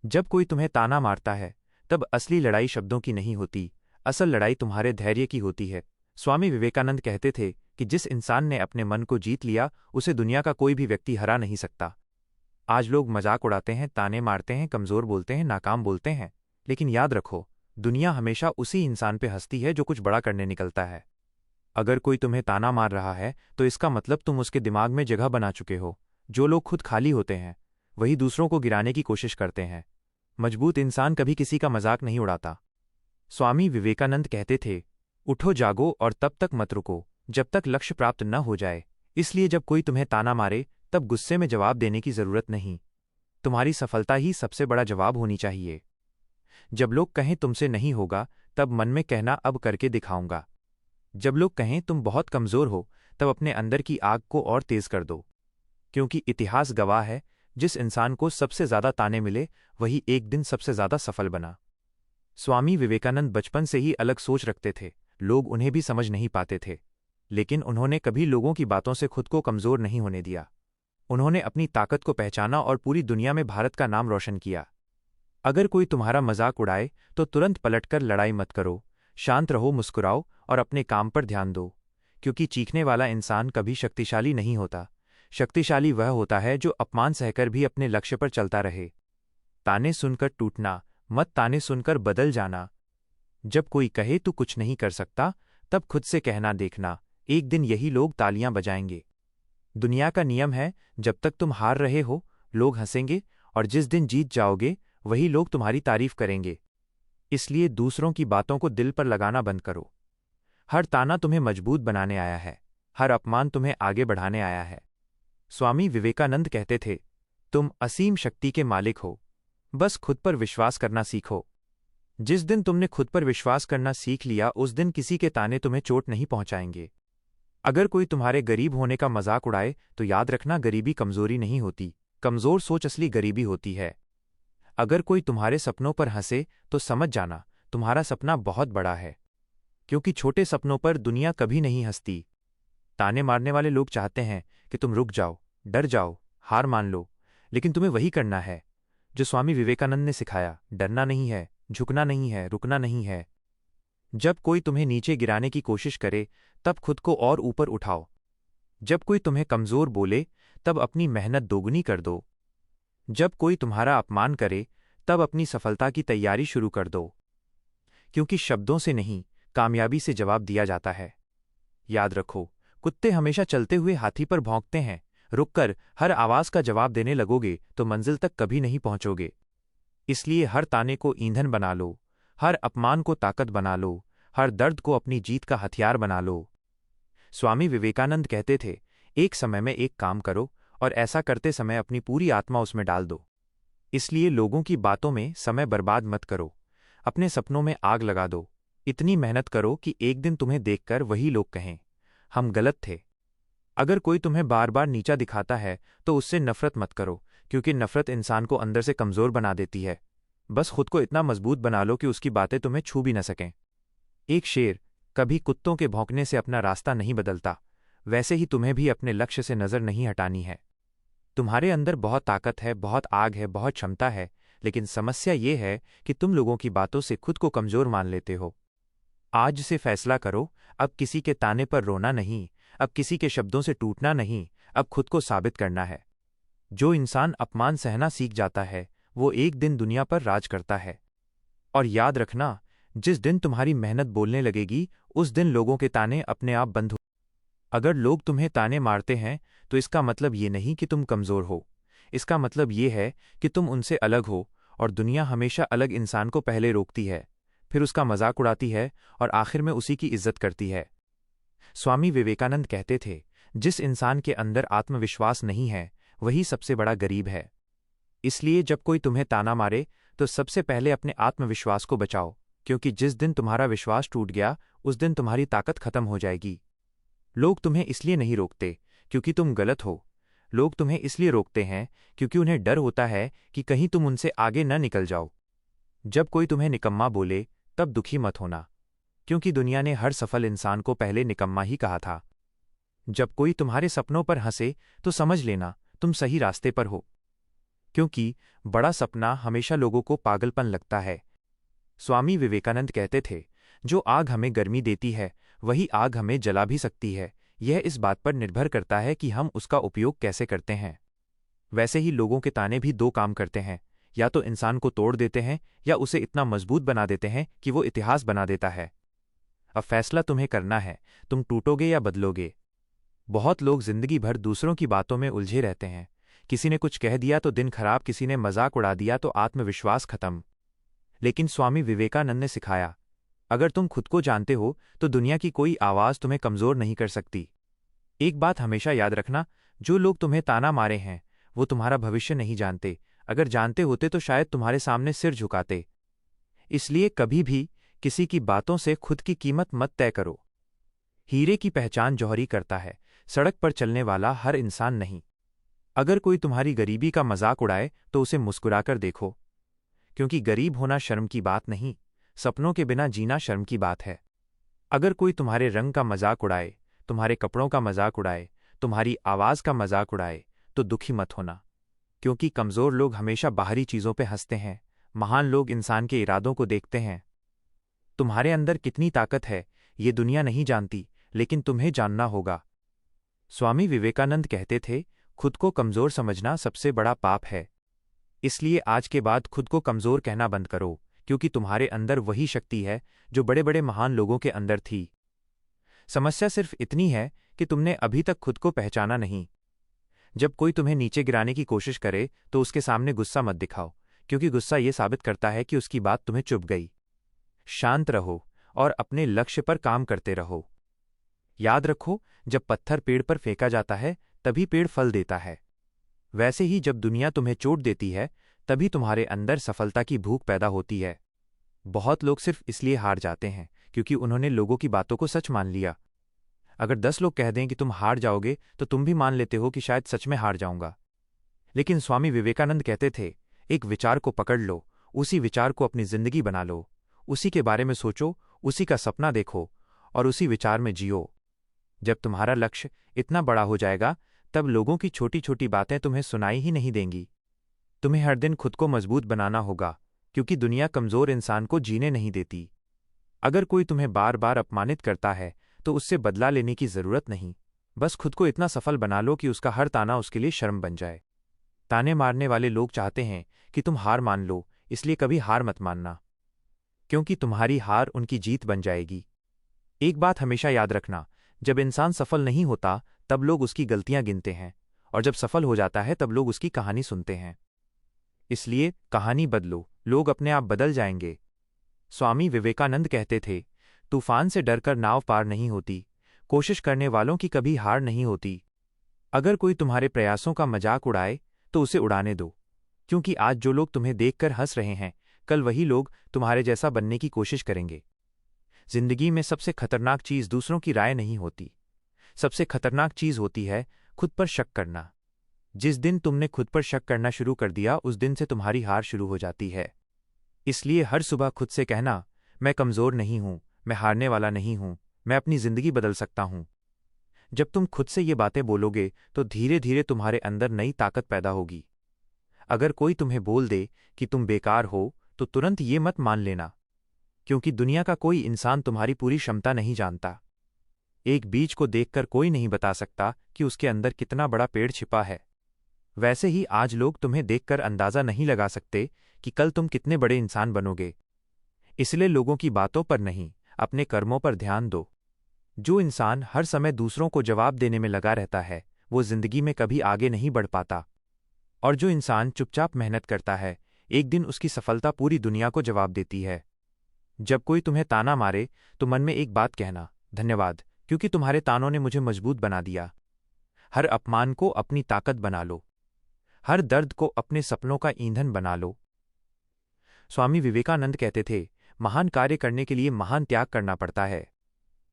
जब कोई तुम्हें ताना मारता है, तब असली लड़ाई शब्दों की नहीं होती, असल लड़ाई तुम्हारे धैर्य की होती है। स्वामी विवेकानंद कहते थे कि जिस इंसान ने अपने मन को जीत लिया, उसे दुनिया का कोई भी व्यक्ति हरा नहीं सकता। आज लोग मजाक उड़ाते हैं, ताने मारते हैं, कमजोर बोलते हैं, नाकाम बोलते हैं, लेकिन याद रखो, दुनिया हमेशा उसी इंसान पे हंसती है जो कुछ बड़ा करने निकलता है। अगर कोई तुम्हें ताना मार रहा है, तो इसका मतलब तुम उसके दिमाग में जगह बना चुके हो। जो लोग खुद खाली होते हैं, वही दूसरों को गिराने की कोशिश करते हैं। मजबूत इंसान कभी किसी का मजाक नहीं उड़ाता। स्वामी विवेकानंद कहते थे, उठो जागो और तब तक मत रुको जब तक लक्ष्य प्राप्त न हो जाए। इसलिए जब कोई तुम्हें ताना मारे, तब गुस्से में जवाब देने की जरूरत नहीं। तुम्हारी सफलता ही सबसे बड़ा जवाब होनी चाहिए। जब लोग कहें तुमसे नहीं होगा, तब मन में कहना अब करके दिखाऊंगा। जब लोग कहें तुम बहुत कमजोर हो, तब अपने अंदर की आग को और तेज कर दो। क्योंकि इतिहास गवाह है, जिस इंसान को सबसे ज्यादा ताने मिले, वही एक दिन सबसे ज्यादा सफल बना। स्वामी विवेकानंद बचपन से ही अलग सोच रखते थे। लोग उन्हें भी समझ नहीं पाते थे, लेकिन उन्होंने कभी लोगों की बातों से खुद को कमजोर नहीं होने दिया। उन्होंने अपनी ताकत को पहचाना और पूरी दुनिया में भारत का नाम रोशन किया। अगर कोई तुम्हारा मजाक उड़ाए, तो तुरंत पलटकर लड़ाई मत करो। शांत रहो, मुस्कुराओ और अपने काम पर ध्यान दो। क्योंकि चीखने वाला इंसान कभी शक्तिशाली नहीं होता। शक्तिशाली वह होता है जो अपमान सहकर भी अपने लक्ष्य पर चलता रहे। ताने सुनकर टूटना मत, ताने सुनकर बदल जाना। जब कोई कहे तू कुछ नहीं कर सकता, तब खुद से कहना, देखना एक दिन यही लोग तालियां बजाएंगे। दुनिया का नियम है, जब तक तुम हार रहे हो, लोग हंसेंगे, और जिस दिन जीत जाओगे, वही लोग तुम्हारी तारीफ करेंगे। इसलिए दूसरों की बातों को दिल पर लगाना बंद करो। हर ताना तुम्हें मजबूत बनाने आया है, हर अपमान तुम्हें आगे बढ़ाने आया है। स्वामी विवेकानंद कहते थे, तुम असीम शक्ति के मालिक हो, बस खुद पर विश्वास करना सीखो। जिस दिन तुमने खुद पर विश्वास करना सीख लिया, उस दिन किसी के ताने तुम्हें चोट नहीं पहुंचाएंगे। अगर कोई तुम्हारे गरीब होने का मजाक उड़ाए, तो याद रखना, गरीबी कमजोरी नहीं होती, कमजोर सोच असली गरीबी होती है। अगर कोई तुम्हारे सपनों पर हंसे, तो समझ जाना, तुम्हारा सपना बहुत बड़ा है। क्योंकि छोटे सपनों पर दुनिया कभी नहीं हंसती। ताने मारने वाले लोग चाहते हैं कि तुम रुक जाओ, डर जाओ, हार मान लो, लेकिन तुम्हें वही करना है जो स्वामी विवेकानंद ने सिखाया। डरना नहीं है, झुकना नहीं है, रुकना नहीं है। जब कोई तुम्हें नीचे गिराने की कोशिश करे, तब खुद को और ऊपर उठाओ। जब कोई तुम्हें कमजोर बोले, तब अपनी मेहनत दोगुनी कर दो। जब कोई तुम्हारा अपमान करे, तब अपनी सफलता की तैयारी शुरू कर दो। क्योंकि शब्दों से नहीं, कामयाबी से जवाब दिया जाता है। याद रखो, कुत्ते हमेशा चलते हुए हाथी पर भौंकते हैं। रुककर हर आवाज का जवाब देने लगोगे तो मंजिल तक कभी नहीं पहुंचोगे। इसलिए हर ताने को ईंधन बना लो, हर अपमान को ताकत बना लो, हर दर्द को अपनी जीत का हथियार बना लो। स्वामी विवेकानंद कहते थे, एक समय में एक काम करो, और ऐसा करते समय अपनी पूरी आत्मा उसमें डाल दो। इसलिए लोगों की बातों में समय बर्बाद मत करो, अपने सपनों में आग लगा दो। इतनी मेहनत करो कि एक दिन तुम्हें देखकर वही लोग कहें, हम गलत थे। अगर कोई तुम्हें बार बार नीचा दिखाता है, तो उससे नफरत मत करो, क्योंकि नफरत इंसान को अंदर से कमजोर बना देती है। बस खुद को इतना मजबूत बना लो कि उसकी बातें तुम्हें छू भी न सकें। एक शेर कभी कुत्तों के भौंकने से अपना रास्ता नहीं बदलता, वैसे ही तुम्हें भी अपने लक्ष्य से नजर नहीं हटानी है। तुम्हारे अंदर बहुत ताकत है, बहुत आग है, बहुत क्षमता है, लेकिन समस्या ये है कि तुम लोगों की बातों से खुद को कमजोर मान लेते हो। आज से फैसला करो, अब किसी के ताने पर रोना नहीं, अब किसी के शब्दों से टूटना नहीं, अब खुद को साबित करना है। जो इंसान अपमान सहना सीख जाता है, वो एक दिन दुनिया पर राज करता है। और याद रखना, जिस दिन तुम्हारी मेहनत बोलने लगेगी, उस दिन लोगों के ताने अपने आप बंद हो। अगर लोग तुम्हें ताने मारते हैं, तो इसका मतलब ये नहीं कि तुम कमजोर हो। इसका मतलब ये है कि तुम उनसे अलग हो, और दुनिया हमेशा अलग इंसान को पहले रोकती है, फिर उसका मजाक उड़ाती है, और आखिर में उसी की इज्जत करती है। स्वामी विवेकानंद कहते थे, जिस इंसान के अंदर आत्मविश्वास नहीं है, वही सबसे बड़ा गरीब है। इसलिए जब कोई तुम्हें ताना मारे, तो सबसे पहले अपने आत्मविश्वास को बचाओ, क्योंकि जिस दिन तुम्हारा विश्वास टूट गया, उस दिन तुम्हारी ताकत खत्म हो जाएगी। लोग तुम्हें इसलिए नहीं रोकते क्योंकि तुम गलत हो, लोग तुम्हें इसलिए रोकते हैं क्योंकि उन्हें डर होता है कि कहीं तुम उनसे आगे न निकल जाओ। जब कोई तुम्हें निकम्मा बोले, तब दुखी मत होना, क्योंकि दुनिया ने हर सफल इंसान को पहले निकम्मा ही कहा था। जब कोई तुम्हारे सपनों पर हंसे, तो समझ लेना, तुम सही रास्ते पर हो। क्योंकि बड़ा सपना हमेशा लोगों को पागलपन लगता है। स्वामी विवेकानंद कहते थे, जो आग हमें गर्मी देती है वही आग हमें जला भी सकती है। यह इस बात पर निर्भर करता है कि हम उसका उपयोग कैसे करते हैं। वैसे ही लोगों के ताने भी दो काम करते हैं, या तो इंसान को तोड़ देते हैं या उसे इतना मजबूत बना देते हैं कि वो इतिहास बना देता है। अब फैसला तुम्हें करना है, तुम टूटोगे या बदलोगे। बहुत लोग जिंदगी भर दूसरों की बातों में उलझे रहते हैं। किसी ने कुछ कह दिया तो दिन खराब, किसी ने मजाक उड़ा दिया तो आत्मविश्वास खत्म। लेकिन स्वामी विवेकानंद ने सिखाया, अगर तुम खुद को जानते हो तो दुनिया की कोई आवाज तुम्हें कमजोर नहीं कर सकती। एक बात हमेशा याद रखना, जो लोग तुम्हें ताना मारे हैं वो तुम्हारा भविष्य नहीं जानते। अगर जानते होते तो शायद तुम्हारे सामने सिर झुकाते। इसलिए कभी भी किसी की बातों से खुद की कीमत मत तय करो। हीरे की पहचान जौहरी करता है, सड़क पर चलने वाला हर इंसान नहीं। अगर कोई तुम्हारी गरीबी का मजाक उड़ाए तो उसे मुस्कुराकर देखो, क्योंकि गरीब होना शर्म की बात नहीं, सपनों के बिना जीना शर्म की बात है। अगर कोई तुम्हारे रंग का मजाक उड़ाए, तुम्हारे कपड़ों का मजाक उड़ाए, तुम्हारी आवाज का मजाक उड़ाए, तो दुखी मत होना, क्योंकि कमजोर लोग हमेशा बाहरी चीजों पे हंसते हैं, महान लोग इंसान के इरादों को देखते हैं। तुम्हारे अंदर कितनी ताकत है ये दुनिया नहीं जानती, लेकिन तुम्हें जानना होगा। स्वामी विवेकानंद कहते थे, खुद को कमजोर समझना सबसे बड़ा पाप है। इसलिए आज के बाद खुद को कमजोर कहना बंद करो, क्योंकि तुम्हारे अंदर वही शक्ति है जो बड़े बड़े महान लोगों के अंदर थी। समस्या सिर्फ इतनी है कि तुमने अभी तक खुद को पहचाना नहीं। जब कोई तुम्हें नीचे गिराने की कोशिश करे तो उसके सामने गुस्सा मत दिखाओ, क्योंकि गुस्सा ये साबित करता है कि उसकी बात तुम्हें चुभ गई। शांत रहो और अपने लक्ष्य पर काम करते रहो। याद रखो, जब पत्थर पेड़ पर फेंका जाता है तभी पेड़ फल देता है। वैसे ही जब दुनिया तुम्हें चोट देती है तभी तुम्हारे अंदर सफलता की भूख पैदा होती है। बहुत लोग सिर्फ इसलिए हार जाते हैं क्योंकि उन्होंने लोगों की बातों को सच मान लिया। अगर 10 लोग कह दें कि तुम हार जाओगे तो तुम भी मान लेते हो कि शायद सच में हार जाऊंगा। लेकिन स्वामी विवेकानंद कहते थे, एक विचार को पकड़ लो, उसी विचार को अपनी जिंदगी बना लो, उसी के बारे में सोचो, उसी का सपना देखो और उसी विचार में जियो। जब तुम्हारा लक्ष्य इतना बड़ा हो जाएगा तब लोगों की छोटी छोटी बातें तुम्हें सुनाई ही नहीं देंगी। तुम्हें हर दिन खुद को मजबूत बनाना होगा, क्योंकि दुनिया कमजोर इंसान को जीने नहीं देती। अगर कोई तुम्हें बार बार अपमानित करता है तो उससे बदला लेने की जरूरत नहीं, बस खुद को इतना सफल बना लो कि उसका हर ताना उसके लिए शर्म बन जाए। ताने मारने वाले लोग चाहते हैं कि तुम हार मान लो, इसलिए कभी हार मत मानना, क्योंकि तुम्हारी हार उनकी जीत बन जाएगी। एक बात हमेशा याद रखना, जब इंसान सफल नहीं होता तब लोग उसकी गलतियां गिनते हैं, और जब सफल हो जाता है तब लोग उसकी कहानी सुनते हैं। इसलिए कहानी बदलो, लोग अपने आप बदल जाएंगे। स्वामी विवेकानंद कहते थे, तूफान से डरकर नाव पार नहीं होती, कोशिश करने वालों की कभी हार नहीं होती। अगर कोई तुम्हारे प्रयासों का मजाक उड़ाए तो उसे उड़ाने दो, क्योंकि आज जो लोग तुम्हें देखकर हंस रहे हैं कल वही लोग तुम्हारे जैसा बनने की कोशिश करेंगे। जिंदगी में सबसे खतरनाक चीज दूसरों की राय नहीं होती, सबसे खतरनाक चीज होती है खुद पर शक करना। जिस दिन तुमने खुद पर शक करना शुरू कर दिया उस दिन से तुम्हारी हार शुरू हो जाती है। इसलिए हर सुबह खुद से कहना, मैं कमजोर नहीं हूं, मैं हारने वाला नहीं हूं, मैं अपनी जिंदगी बदल सकता हूं। जब तुम खुद से ये बातें बोलोगे तो धीरे धीरे तुम्हारे अंदर नई ताकत पैदा होगी। अगर कोई तुम्हें बोल दे कि तुम बेकार हो तो तुरंत ये मत मान लेना, क्योंकि दुनिया का कोई इंसान तुम्हारी पूरी क्षमता नहीं जानता। एक बीज को देखकर कोई नहीं बता सकता कि उसके अंदर कितना बड़ा पेड़ छिपा है। वैसे ही आज लोग तुम्हें देखकर अंदाजा नहीं लगा सकते कि कल तुम कितने बड़े इंसान बनोगे। इसलिए लोगों की बातों पर नहीं, अपने कर्मों पर ध्यान दो। जो इंसान हर समय दूसरों को जवाब देने में लगा रहता है वो जिंदगी में कभी आगे नहीं बढ़ पाता, और जो इंसान चुपचाप मेहनत करता है एक दिन उसकी सफलता पूरी दुनिया को जवाब देती है। जब कोई तुम्हें ताना मारे तो मन में एक बात कहना, धन्यवाद, क्योंकि तुम्हारे तानों ने मुझे मजबूत बना दिया। हर अपमान को अपनी ताकत बना लो, हर दर्द को अपने सपनों का ईंधन बना लो। स्वामी विवेकानंद कहते थे, महान कार्य करने के लिए महान त्याग करना पड़ता है।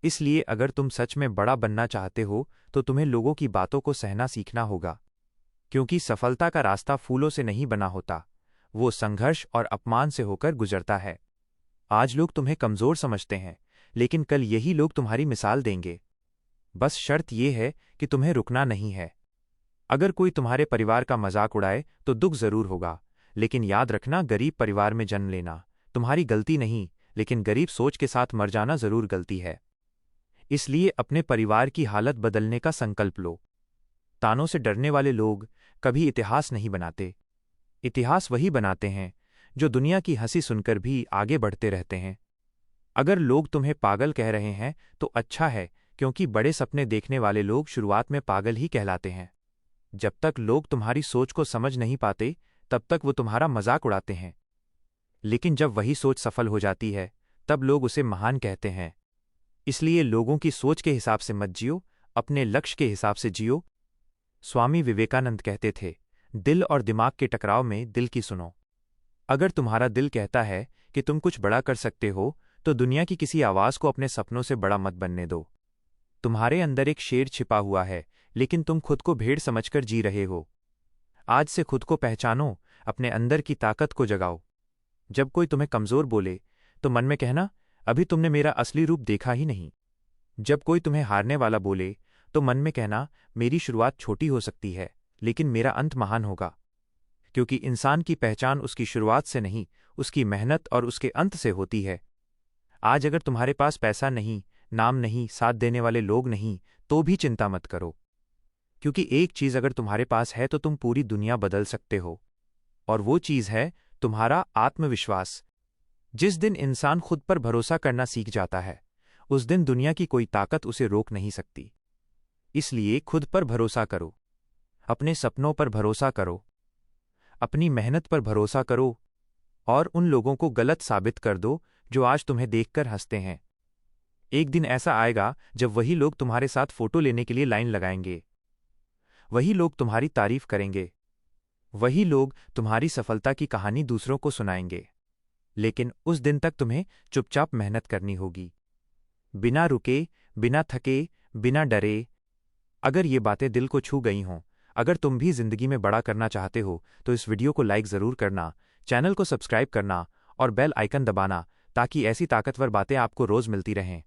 इसलिए अगर तुम सच में बड़ा बनना चाहते हो तो तुम्हें लोगों की बातों को सहना सीखना होगा, क्योंकि सफलता का रास्ता फूलों से नहीं बना होता, वो संघर्ष और अपमान से होकर गुजरता है। आज लोग तुम्हें कमजोर समझते हैं, लेकिन कल यही लोग तुम्हारी मिसाल देंगे। बस शर्त यह है कि तुम्हें रुकना नहीं है। अगर कोई तुम्हारे परिवार का मजाक उड़ाए तो दुख जरूर होगा, लेकिन याद रखना, गरीब परिवार में जन्म लेना तुम्हारी गलती नहीं, लेकिन गरीब सोच के साथ मर जाना जरूर गलती है। इसलिए अपने परिवार की हालत बदलने का संकल्प लो। तानों से डरने वाले लोग कभी इतिहास नहीं बनाते। इतिहास वही बनाते हैं जो दुनिया की हंसी सुनकर भी आगे बढ़ते रहते हैं। अगर लोग तुम्हें पागल कह रहे हैं तो अच्छा है, क्योंकि बड़े सपने देखने वाले लोग शुरुआत में पागल ही कहलाते हैं। जब तक लोग तुम्हारी सोच को समझ नहीं पाते तब तक वो तुम्हारा मजाक उड़ाते हैं, लेकिन जब वही सोच सफल हो जाती है तब लोग उसे महान कहते हैं। इसलिए लोगों की सोच के हिसाब से मत जियो, अपने लक्ष्य के हिसाब से जियो। स्वामी विवेकानंद कहते थे, दिल और दिमाग के टकराव में दिल की सुनो। अगर तुम्हारा दिल कहता है कि तुम कुछ बड़ा कर सकते हो तो दुनिया की किसी आवाज को अपने सपनों से बड़ा मत बनने दो। तुम्हारे अंदर एक शेर छिपा हुआ है, लेकिन तुम खुद को भेड़ समझकर जी रहे हो। आज से खुद को पहचानो, अपने अंदर की ताकत को जगाओ। जब कोई तुम्हें कमजोर बोले तो मन में कहना, अभी तुमने मेरा असली रूप देखा ही नहीं। जब कोई तुम्हें हारने वाला बोले तो मन में कहना, मेरी शुरुआत छोटी हो सकती है लेकिन मेरा अंत महान होगा। क्योंकि इंसान की पहचान उसकी शुरुआत से नहीं, उसकी मेहनत और उसके अंत से होती है। आज अगर तुम्हारे पास पैसा नहीं, नाम नहीं, साथ देने वाले लोग नहीं, तो भी चिंता मत करो, क्योंकि एक चीज अगर तुम्हारे पास है तो तुम पूरी दुनिया बदल सकते हो, और वो चीज है तुम्हारा आत्मविश्वास। जिस दिन इंसान खुद पर भरोसा करना सीख जाता है, उस दिन दुनिया की कोई ताकत उसे रोक नहीं सकती। इसलिए खुद पर भरोसा करो, अपने सपनों पर भरोसा करो, अपनी मेहनत पर भरोसा करो, और उन लोगों को गलत साबित कर दो जो आज तुम्हें देखकर हंसते हैं। एक दिन ऐसा आएगा जब वही लोग तुम्हारे साथ फोटो लेने के लिए लाइन लगाएंगे, वही लोग तुम्हारी तारीफ करेंगे, वही लोग तुम्हारी सफलता की कहानी दूसरों को सुनाएंगे। लेकिन उस दिन तक तुम्हें चुपचाप मेहनत करनी होगी, बिना रुके, बिना थके, बिना डरे। अगर ये बातें दिल को छू गई हों, अगर तुम भी जिंदगी में बड़ा करना चाहते हो तो इस वीडियो को लाइक जरूर करना, चैनल को सब्सक्राइब करना और बेल आइकन दबाना, ताकि ऐसी ताकतवर बातें आपको रोज मिलती रहें।